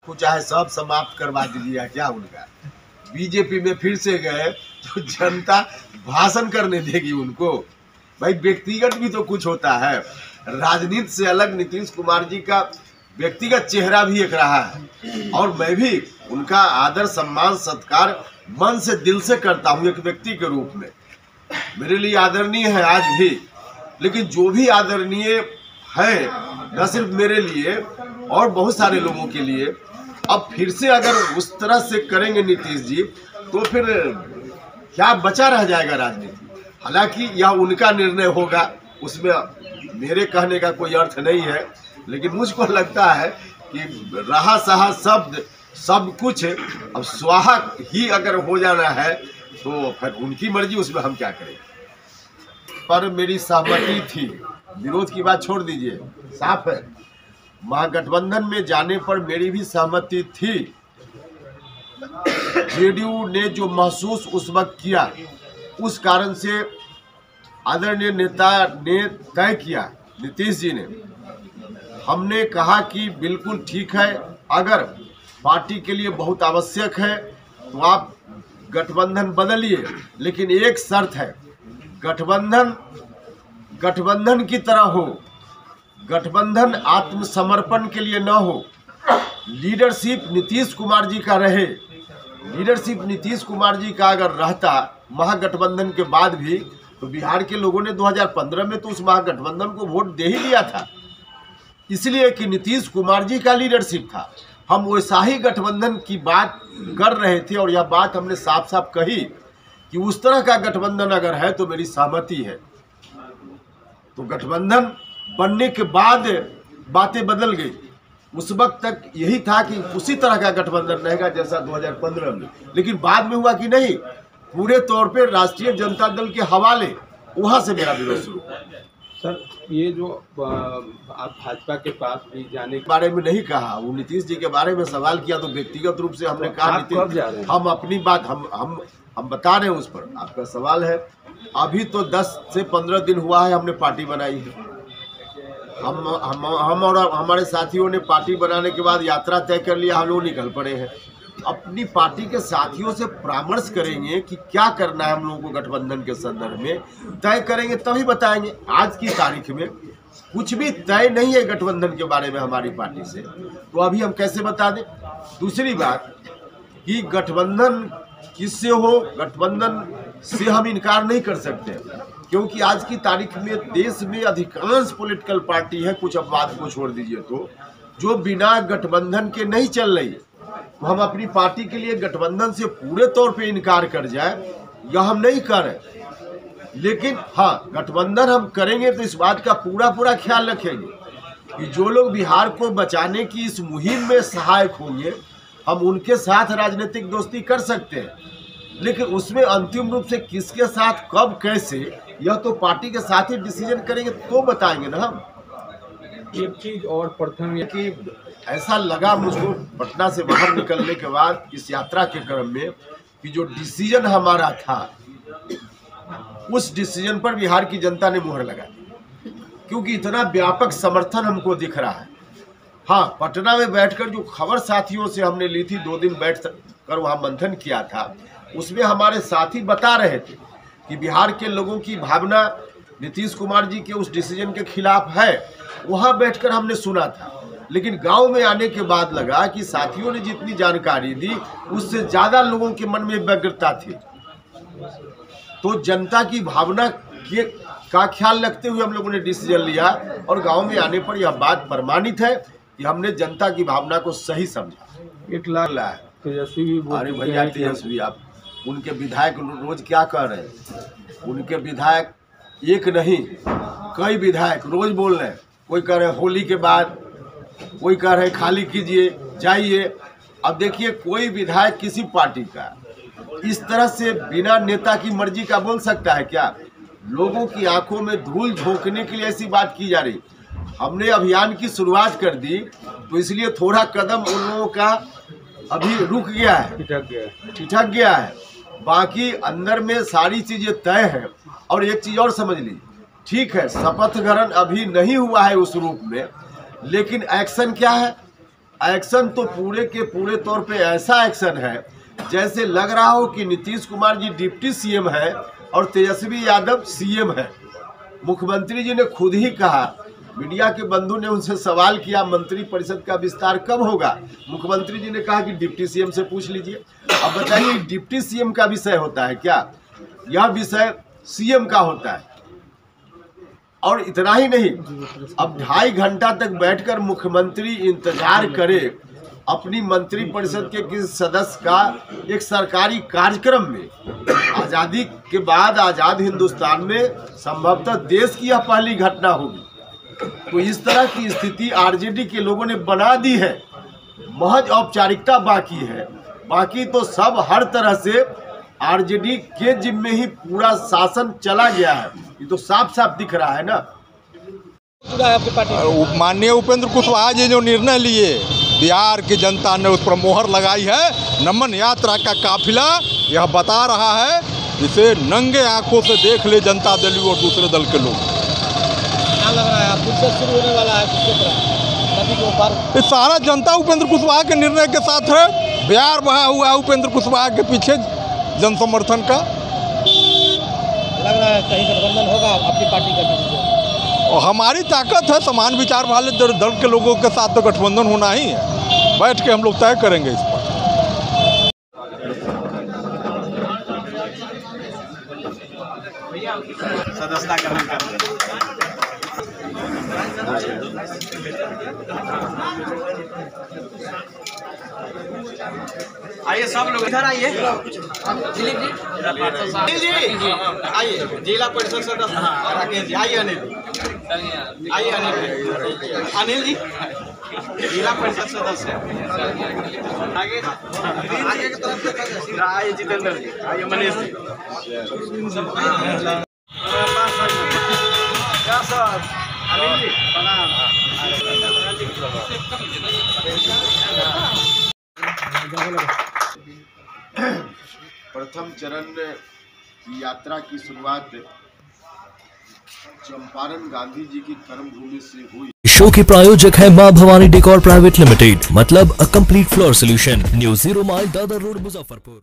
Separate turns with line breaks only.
को चाहे सब समाप्त करवा दीजिए क्या उनका। बीजेपी में फिर से गए तो जनता भाषण करने देगी उनको। भाई व्यक्तिगत भी तो कुछ होता है। राजनीति से अलग नीतीश कुमार जी का व्यक्तिगत चेहरा भी एक रहा है और मैं भी उनका आदर सम्मान सत्कार मन से दिल से करता हूँ। एक व्यक्ति के रूप में मेरे लिए आदरणीय है आज भी, लेकिन जो भी आदरणीय है न सिर्फ मेरे लिए और बहुत सारे लोगों के लिए, अब फिर से अगर उस तरह से करेंगे नीतीश जी तो फिर क्या बचा रह जाएगा राजनीति। हालांकि यह उनका निर्णय होगा, उसमें मेरे कहने का कोई अर्थ नहीं है, लेकिन मुझको लगता है कि रहा सहा शब्द सब कुछ अब स्वाहा ही अगर हो जाना है तो फिर उनकी मर्जी, उसमें हम क्या करें। पर मेरी सहमति थी, विरोध की बात छोड़ दीजिए, साफ है। महागठबंधन में जाने पर मेरी भी सहमति थी। जेडीयू ने जो महसूस उस वक्त किया, उस कारण से आदरणीय नेता ने तय किया, नीतीश जी ने, हमने कहा कि बिल्कुल ठीक है, अगर पार्टी के लिए बहुत आवश्यक है तो आप गठबंधन बदलिए, लेकिन एक शर्त है, गठबंधन की तरह हो, गठबंधन आत्मसमर्पण के लिए न हो। लीडरशिप नीतीश कुमार जी का रहे। लीडरशिप नीतीश कुमार जी का अगर रहता महागठबंधन के बाद भी, तो बिहार के लोगों ने 2015 में तो उस महागठबंधन को वोट दे ही लिया था, इसलिए कि नीतीश कुमार जी का लीडरशिप था। हम वैसा ही गठबंधन की बात कर रहे थे और यह बात हमने साफ साफ कही कि उस तरह का गठबंधन अगर है तो मेरी सहमति है। तो गठबंधन बनने के बाद बातें बदल गई। उस वक्त तक यही था कि उसी तरह का गठबंधन रहेगा जैसा 2015 में, लेकिन बाद में हुआ कि नहीं, पूरे तौर पे राष्ट्रीय जनता दल के हवाले, वहां से मेरा विरोध शुरू हुआ।
सर, ये जो आप भाजपा के पास भी जाने के
बारे में नहीं कहा, वो नीतीश जी के बारे में सवाल किया तो व्यक्तिगत रूप से हमने कहा नीतीश, हम अपनी बात हम बता रहे हैं उस पर। आपका सवाल है, अभी तो 10 से 15 दिन हुआ है हमने पार्टी बनाई है। हम और हमारे साथियों ने पार्टी बनाने के बाद यात्रा तय कर लिया, हम लोग निकल पड़े हैं। अपनी पार्टी के साथियों से परामर्श करेंगे कि क्या करना है हम लोगों को गठबंधन के संदर्भ में, तय करेंगे तभी बताएंगे। आज की तारीख में कुछ भी तय नहीं है गठबंधन के बारे में हमारी पार्टी से, तो अभी हम कैसे बता दें। दूसरी बात कि गठबंधन किससे हो, गठबंधन से हम इनकार नहीं कर सकते, क्योंकि आज की तारीख में देश में अधिकांश पॉलिटिकल पार्टी है, कुछ अपवाद को छोड़ दीजिए तो, जो बिना गठबंधन के नहीं चल रही। तो हम अपनी पार्टी के लिए गठबंधन से पूरे तौर पे इनकार कर जाए, यह हम नहीं कर रहे। लेकिन हाँ, गठबंधन हम करेंगे तो इस बात का पूरा ख्याल रखेंगे कि जो लोग बिहार को बचाने की इस मुहिम में सहायक होंगे, हम उनके साथ राजनीतिक दोस्ती कर सकते हैं, लेकिन उसमें अंतिम रूप से किसके साथ कब कैसे, यह तो पार्टी के साथ ही डिसीजन करेंगे तो बताएंगे ना हम।
एक चीज और प्रथम
कि ऐसा लगा मुझको पटना से बाहर निकलने के बाद इस यात्रा के क्रम में कि जो डिसीजन हमारा था, उस डिसीजन पर बिहार की जनता ने मुहर लगाई, क्योंकि इतना व्यापक समर्थन हमको दिख रहा है। हाँ, पटना में बैठकर जो खबर साथियों से हमने ली थी, 2 दिन बैठ कर वहाँ मंथन किया था, उसमें हमारे साथी बता रहे थे कि बिहार के लोगों की भावना नीतीश कुमार जी के उस डिसीजन के खिलाफ है। वहाँ बैठकर हमने सुना था, लेकिन गांव में आने के बाद लगा कि साथियों ने जितनी जानकारी दी उससे ज़्यादा लोगों के मन में व्यग्रता थी। तो जनता की भावना का ख्याल रखते हुए हम लोगों ने डिसीजन लिया और गांव में आने पर यह बात प्रमाणित है कि हमने जनता की भावना को सही समझा।
1 लाख तेजस्वी भी बोल,
अरे भैया तेजस्वी, आप उनके विधायक रोज क्या कर रहे हैं, उनके विधायक एक नहीं कई विधायक रोज बोल रहे हैं। कोई कह रहे होली के बाद, कोई कह रहे खाली कीजिए जाइए। अब देखिए, कोई विधायक किसी पार्टी का इस तरह से बिना नेता की मर्जी का बोल सकता है क्या? लोगों की आंखों में धूल झोंकने के लिए ऐसी बात की जा रही। हमने अभियान की शुरुआत कर दी तो इसलिए थोड़ा कदम उन लोगों का अभी रुक गया है, ठिठक गया है। बाकी अंदर में सारी चीजें तय है। और एक चीज और समझ ली, ठीक है, शपथ ग्रहण अभी नहीं हुआ है उस रूप में, लेकिन एक्शन क्या है? एक्शन तो पूरे के पूरे तौर पे ऐसा एक्शन है जैसे लग रहा हो कि नीतीश कुमार जी डिप्टी सीएम है और तेजस्वी यादव सीएम है। मुख्यमंत्री जी ने खुद ही कहा, मीडिया के बंधु ने उनसे सवाल किया मंत्रिपरिषद का विस्तार कब होगा, मुख्यमंत्री जी ने कहा कि डिप्टी सीएम से पूछ लीजिए। अब बताइए डिप्टी सीएम का विषय होता है क्या? यह विषय सीएम का होता है। और इतना ही नहीं, अब 2.5 घंटा तक बैठकर मुख्यमंत्री इंतजार करे अपनी मंत्रिपरिषद के किसी सदस्य का एक सरकारी कार्यक्रम में। आज़ादी के बाद आज़ाद हिंदुस्तान में संभवतः देश की यह पहली घटना होगी। तो इस तरह की स्थिति आरजेडी के लोगों ने बना दी है। महज औपचारिकता बाकी है, बाकी तो सब हर तरह से आरजेडी के जिम्मे ही पूरा शासन चला गया है। ये तो साफ साफ दिख रहा है ना।
माननीय उपेंद्र कुशवाहा जी जो निर्णय लिए, बिहार की जनता ने उस पर मोहर लगाई है। नमन यात्रा का काफिला यह बता रहा है, जिसे नंगे आंखों से देख ले जनता दल और दूसरे दल के लोग।
क्या लग रहा है फिर से शुरू होने वाला है किसके तरह नदी के ऊपर?
ये सारा जनता उपेंद्र कुशवाहा के निर्णय के साथ है। बिहार बहा हुआ है उपेंद्र कुशवाहा के पीछे जन समर्थन का।
लग रहा है कहीं गठबंधन होगा आपकी पार्टी का?
और हमारी ताकत है, समान विचार वाले दल के लोगों के साथ तो गठबंधन होना ही है। बैठ के हम लोग तय करेंगे इस पर।
सदस्यता ग्रहण करते आइए सब लोग इधर आइए। दिलीप जी आइए, जिला परिषद सदस्य राकेश जी आइए, आइए अनिल जी जिला परिषद सदस्य आगे आगे की तरफ आइए, जितेंद्र जी आइए, मनीष जी क्या सर अनिल जी
प्रथम चरण की यात्रा की शुरुआत चंपारण गांधी जी की कर्मभूमि से हुई।
शो के प्रायोजक है मां भवानी डेकोर प्राइवेट लिमिटेड, मतलब a complete floor solution, new 0 mile Dadar road, Muzaffarpur.